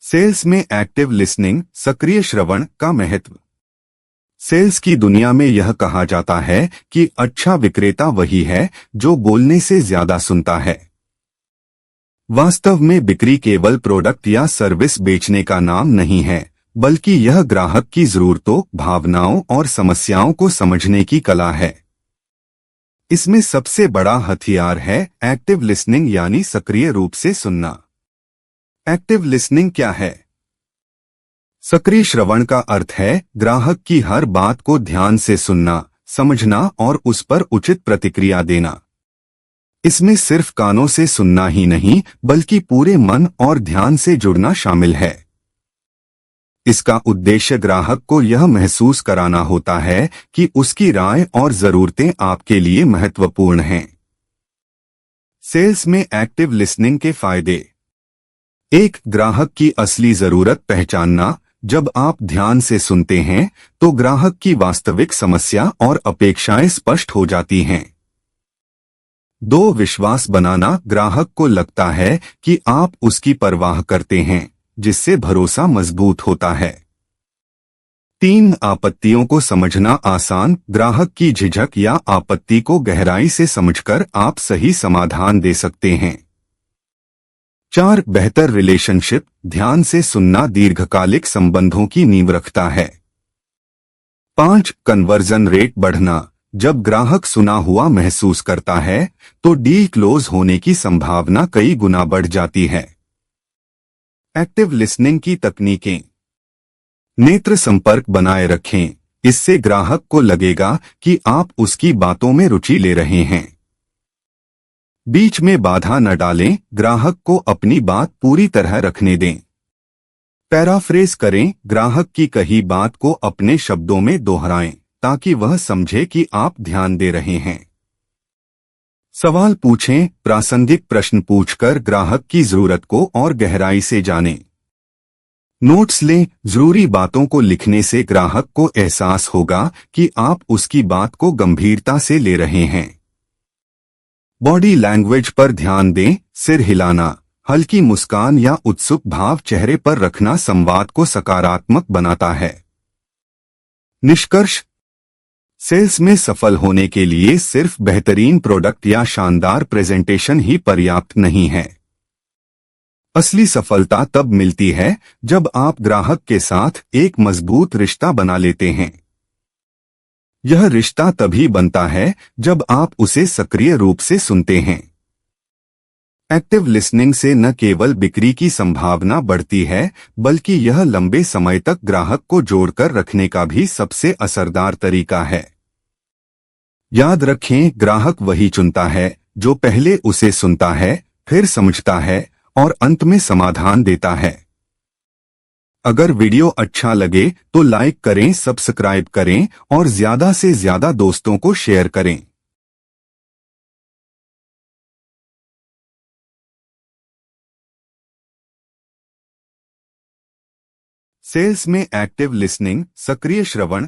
Sales में active listening, सक्रिय श्रवण का महत्व। सेल्स की दुनिया में यह कहा जाता है कि अच्छा विक्रेता वही है जो बोलने से ज्यादा सुनता है। वास्तव में बिक्री केवल प्रोडक्ट या सर्विस बेचने का नाम नहीं है, बल्कि यह ग्राहक की जरूरतों, भावनाओं और समस्याओं को समझने की कला है। इसमें सबसे बड़ा हथियार है एक्टिव लिसनिंग यानी सक्रिय रूप से सुनना। एक्टिव लिसनिंग क्या है? सक्रिय श्रवण का अर्थ है ग्राहक की हर बात को ध्यान से सुनना, समझना और उस पर उचित प्रतिक्रिया देना। इसमें सिर्फ कानों से सुनना ही नहीं, बल्कि पूरे मन और ध्यान से जुड़ना शामिल है। इसका उद्देश्य ग्राहक को यह महसूस कराना होता है कि उसकी राय और जरूरतें आपके लिए महत्वपूर्ण हैं। सेल्स में एक्टिव लिसनिंग के फायदे। 1. ग्राहक की असली जरूरत पहचानना। जब आप ध्यान से सुनते हैं तो ग्राहक की वास्तविक समस्या और अपेक्षाएं स्पष्ट हो जाती हैं। 2. विश्वास बनाना। ग्राहक को लगता है कि आप उसकी परवाह करते हैं, जिससे भरोसा मजबूत होता है। 3. आपत्तियों को समझना आसान। ग्राहक की झिझक या आपत्ति को गहराई से समझकर आप सही समाधान दे सकते हैं। 4. बेहतर रिलेशनशिप। ध्यान से सुनना दीर्घकालिक संबंधों की नींव रखता है। 5. कन्वर्जन रेट बढ़ना। जब ग्राहक सुना हुआ महसूस करता है तो डील क्लोज होने की संभावना कई गुना बढ़ जाती है। एक्टिव लिसनिंग की तकनीकें। नेत्र संपर्क बनाए रखें। इससे ग्राहक को लगेगा कि आप उसकी बातों में रुचि ले रहे हैं। बीच में बाधा न डालें। ग्राहक को अपनी बात पूरी तरह रखने दें। पैराफ्रेज करें। ग्राहक की कही बात को अपने शब्दों में दोहराएं ताकि वह समझे कि आप ध्यान दे रहे हैं। सवाल पूछें। प्रासंगिक प्रश्न पूछकर ग्राहक की जरूरत को और गहराई से जानें। नोट्स लें। जरूरी बातों को लिखने से ग्राहक को एहसास होगा कि आप उसकी बात को गंभीरता से ले रहे हैं। बॉडी लैंग्वेज पर ध्यान दें। सिर हिलाना, हल्की मुस्कान या उत्सुक भाव चेहरे पर रखना संवाद को सकारात्मक बनाता है। निष्कर्ष। सेल्स में सफल होने के लिए सिर्फ बेहतरीन प्रोडक्ट या शानदार प्रेजेंटेशन ही पर्याप्त नहीं है। असली सफलता तब मिलती है जब आप ग्राहक के साथ एक मजबूत रिश्ता बना लेते हैं। यह रिश्ता तभी बनता है जब आप उसे सक्रिय रूप से सुनते हैं। एक्टिव लिसनिंग से न केवल बिक्री की संभावना बढ़ती है, बल्कि यह लंबे समय तक ग्राहक को जोड़कर रखने का भी सबसे असरदार तरीका है। याद रखें, ग्राहक वही चुनता है जो पहले उसे सुनता है, फिर समझता है और अंत में समाधान देता है। अगर वीडियो अच्छा लगे तो लाइक करें, सब्सक्राइब करें और ज्यादा से ज्यादा दोस्तों को शेयर करें। सेल्स में एक्टिव लिसनिंग, सक्रिय श्रवण